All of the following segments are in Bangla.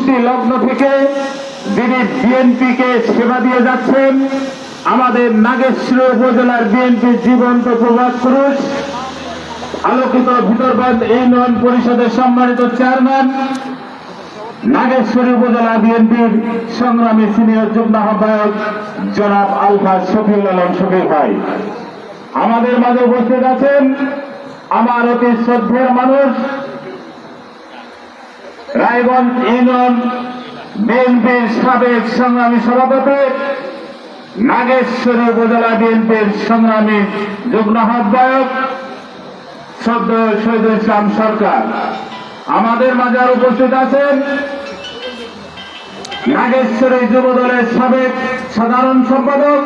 সৃষ্টি লগ্ন থেকে যিনি বিএনপিকে সেবা দিয়ে যাচ্ছেন, আমাদের নাগেশ্বরী উপজেলার বিএনপির জীবন্ত প্রভাত পুরুষ, আলোকিত ভিতরবাদ ইউনিয়ন পরিষদের সম্মানিত চেয়ারম্যান, নাগেশ্বরী উপজেলা বিএনপির সংগ্রামী সিনিয়র যুগ্ম আহ্বায়ক জনাব আলহাজ শফিউল আলম শফিক ভাই আমাদের মাঝে উপস্থিত আছেন। আমার অতি শ্রদ্ধেয় মানুষ, রায়গঞ্জ ইউনিয়ন বিএনপির সাবেক সংগ্রামী সভাপতি, নাগেশ্বরী উপজেলা বিএনপির সংগ্রামী যুগ্ম আহ্বায়ক শ্রদ্ধেয় শহীদুল ইসলাম সরকার আমাদের মাঝে আর উপস্থিত আছেন। নাগেশ্বরী যুবদলের সাবেক সাধারণ সম্পাদক,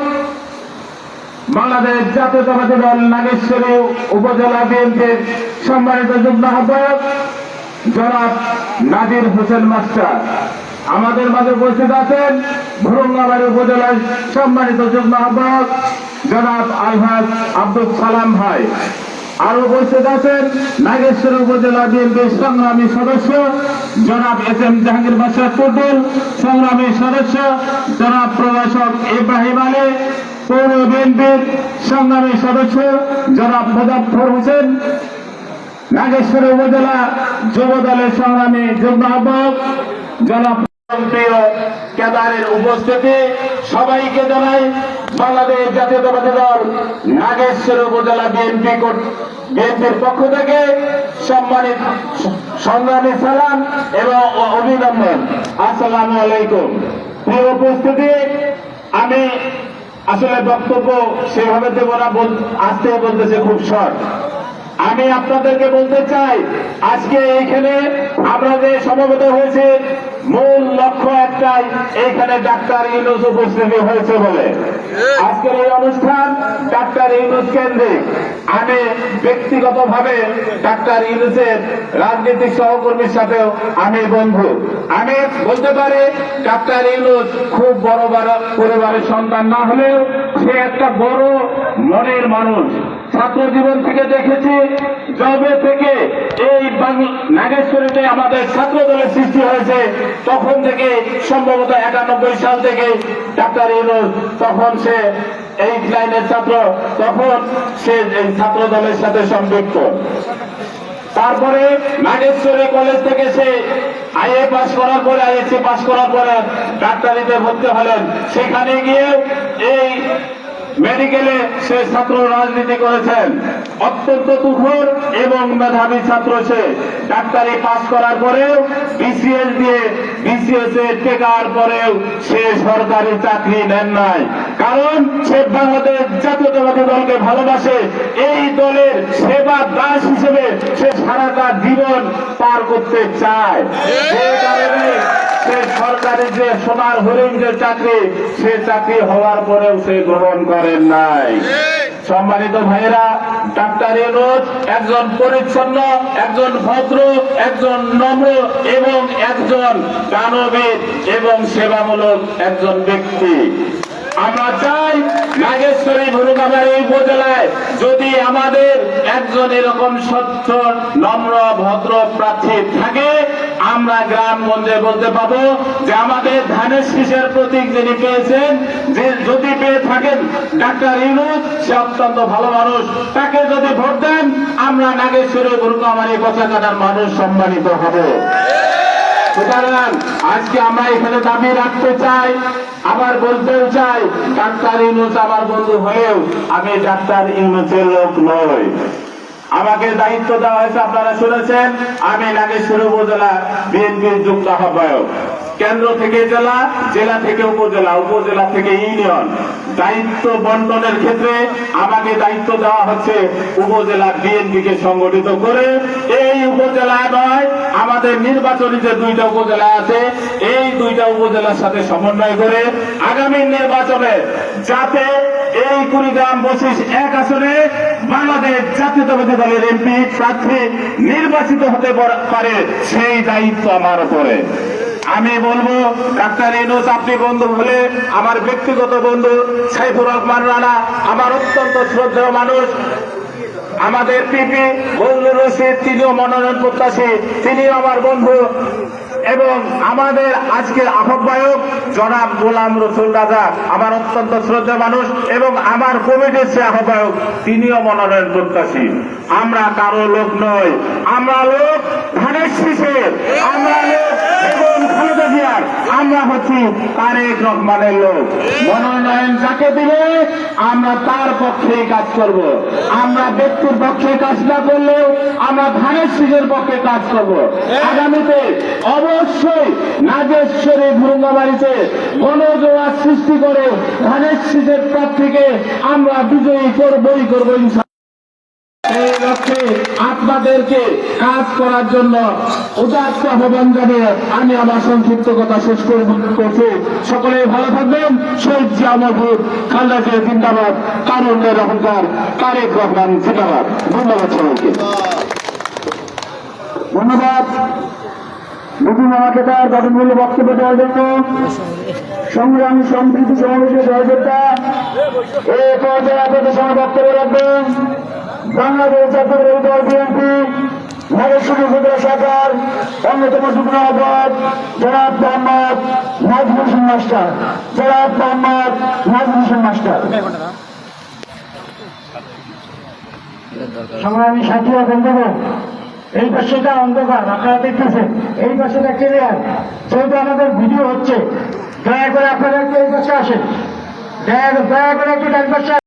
বাংলাদেশ জাতীয়তাবাদী দল নাগেশ্বরী উপজেলা বিএনপির সম্মানিত যুগ্ম আহ্বায়ক জনাব নাদির হোসেন মাস্টার আমাদের মাঝে উপস্থিত আছেন। ভুরুঙ্গাবাড়ি উপজেলার সম্মানিত যুগ্ম আহ্বায়ক জনাব আলহাজ আব্দুল সালাম ভাই আর উপস্থিত আছেন নাগেশ্বরী উপজেলা বিএনপির সংগ্রামী সদস্য জনাব এস.এম. জাহাঙ্গীর বাদশাহ টুটুল, সংগ্রামী সদস্য জনাব প্রভাষক ইব্রাহিম আলী, পৌর বিএনপির সংগ্রামী সদস্য জনাব মুজাফফর হোসেন, নাগেশ্বরী উপজেলা যুব দলের সংগ্রামী যুগ্ম আহ্বায়ক জনাব প্রিয় কেদারের উপস্থিতি, সবাইকে জানাই বাংলাদেশ জাতীয়তাবাদী দল নাগেশ্বরী উপজেলা বিএনপির পক্ষ থেকে সম্মানিত সংগ্রামী সালাম এবং অভিনন্দন। আসসালামু আলাইকুম। প্রিয় উপস্থিতি, আমি আসলে বক্তব্য সেভাবে দেব না, আসতে বলতেছে খুব শর্ট। আমি আপনাদেরকে বলতে চাই, আজকে এইখানে আমরা যে সমবেত হয়েছে মূল লক্ষ্য একটাই, এইখানে ডাক্তার ইউনূস উপস্থিতি হয়েছে বলে আজকের এই অনুষ্ঠান ডাক্তার ইউনূস কেন্দ্রিক। আমি ব্যক্তিগতভাবে ডাক্তার ইউনূসের রাজনৈতিক সহকর্মীর সাথেও আমি বন্ধু। আমি বলতে পারি ডাক্তার ইউনূস খুব বড় পরিবারের সন্তান না হলেও সে একটা বড় মনের মানুষ। ছাত্র জীবন থেকে দেখেছি, যবে থেকে এই নাগেশ্বরীতে আমাদের ছাত্র দলের সৃষ্টি হয়েছে তখন থেকে, সম্ভবত 91 সাল থেকে ডাক্তার ইউনূস, তখন সে এই লাইনের ছাত্র, তখন সে এই ছাত্র দলের সাথে সম্পৃক্ত। তারপরে নাগেশ্বরী কলেজ থেকে সে আইএ পাস করার পরে, আইএসসি পাস করার পরে ডাক্তারিতে ভর্তি হলেন। সেখানে গিয়ে এই মেডিকেলে সে ছাত্র রাজনীতি করেছেন। অত্যন্ত তুখোর এবং মেধাবী ছাত্র সে। ডাক্তারি পাস করার পরেও বিসিএস দিয়ে বিসিএস এ টেকার পরেও সে সরকারি চাকরি নেন নাই, কারণ সে বাংলাদেশ জাতীয়তাবাদী দলকে ভালোবাসে। এই দলের সেবা দাস হিসেবে সে সারাটা জীবন পার করতে চায়। সেই কারণে সে সরকারি যে সোনার হরিণ যে চাকরি, সে চাকরি হওয়ার পরেও সে গ্রহণ করেন নাই। সম্মানিত ভাইয়েরা, ডাক্তার ইউনূস একজন পরিচ্ছন্ন, একজন ভদ্র, একজন নম্র এবং একজন দানবীর এবং সেবামূলক একজন ব্যক্তি। আমরা চাই নাগেশ্বরী ভুরুঙ্গাবাড়ি উপজেলায় যদি আমাদের একজন এরকম স্বচ্ছ, নম্র, ভদ্র প্রার্থী থাকে, আমরা গ্রামগঞ্জে বলতে পাবো যে আমাদের ধানের শীষের প্রতীক যিনি পেয়েছেন, যে যদি পেয়ে থাকেন ডাক্তার ইউনূস, সে অত্যন্ত ভালো মানুষ, তাকে যদি ভোট দেন আমরা নাগেশ্বরী ভুরুঙ্গাবাড়ি পচাকাটার মানুষ সম্মানিত হব। সুতরাং আজকে আমরা এখানে দাবি রাখতে চাই, আবার বলতেও চাই, ডাক্তার ইউনূস আমার বন্ধু হয়েও আমি ডাক্তার ইউনূসের লোক নই। আমাকে দায়িত্ব দেওয়া হয়েছে, আপনারা শুনেছেন, আমি নাগেশ্বরী উপজেলা বিএনপির যুগ্ম আহ্বায়ক। কেন্দ্র থেকে জেলা, জেলা থেকে উপজেলা, উপজেলা থেকে ইউনিয়ন। দায়িত্ব বন্টনের ক্ষেত্রে আমাকে দায়িত্ব দেওয়া হচ্ছে উপজেলা বিএনপিকে সংগঠিত করে। এই উপজেলা নয়, আমাদের নির্বাচনী যে 2টা উপজেলা আছে, এই 2টা উপজেলার সাথে সমন্বয় করে আগামী নির্বাচনে যাতে এই কুড়িগ্রাম 25-1 আসনে বাংলাদেশ জাতীয়তাবাদী দলের এমপি প্রার্থী নির্বাচিত হতে পারে, সেই দায়িত্ব আমার উপরে। আমি বলবো ডাক্তার ইউনূস, আপনি বন্ধু হলে আমার ব্যক্তিগত বন্ধু সাইফুর রহমান রানা আমার অত্যন্ত শ্রদ্ধেয় মানুষ। আমাদের পিপি বজলুর রশিদ, তিনিও মনোনয়ন প্রত্যাশী, তিনিও আমার বন্ধু। এবং আমাদের আজকের আহ্বায়ক জনাব গোলাম রসুল রাজা আমার অত্যন্ত শ্রদ্ধা মানুষ এবং আমার কমিটির সে আহ্বায়ক তিনিও মনোনয়ন প্রত্যাশী। আমরা কারো লোক নই, আমরা লোক ধানের শীষের, আমরা লোক বেগম খালেদা জিয়ার, আমরা হচ্ছি তারেক রহমানের লোক। মনোনয়ন যাকে দিবে আমরা তার পক্ষে কাজ করব। আমরা ব্যক্তির পক্ষে কাজ না করলেও আমরা ধানের শীষের পক্ষে কাজ করব। আগামীতে অবশ্যই নাগেশ্বরী ভুরুঙ্গাবাড়িতে গণজোয়ার সৃষ্টি করে ধানের শীষের প্রার্থীকে আমরা বিজয়ী করবই করবো। এই লক্ষ্যে আপনাদেরকে কাজ করার জন্য উদাত্ত আহ্বান জানিয়ে আমি আমার সংক্ষিপ্ত কথা শেষ করছি। সকলে ভালো থাকবেন। শহীদ জিয়া মহবুব, খালেদা জিয়া জিন্দাবাদ, তারুণ্যের অহংকার, তারেক রহমান জিন্দাবাদ। ধন্যবাদ সবাইকে। ধন্যবাদ নতুন আমাকে তার গঠনমূল্য বক্তব্য দেওয়ার জন্য। সংগ্রামী সম্প্রীতি সমাবেশের সহযোগিতা এই পর্যায়ে আপনাদের সময় বক্তব্য রাখবেন বাংলাদেশ জাতীয় দল বিএনপি নাগেশ্বরী উপজেলা শাখার অন্যতম যুগ্ম আহ্বায়ক জনাব মোহাম্মদ নাজমুল হোসেন মাস্টার। জনাব মোহাম্মদ নাজমুল হোসেন মাস্টার। সংগ্রামী সাথীরা বন্ধুগণ, এই পাশেটা অন্ধকার, আপনারা দেখতেছেন, এই পাশেটা ক্লিয়ার। যেহেতু আমাদের ভিডিও হচ্ছে, দয়া করে আপনারা একটু এই পাশে আসেন, দয়া করে একটু ডান পাশে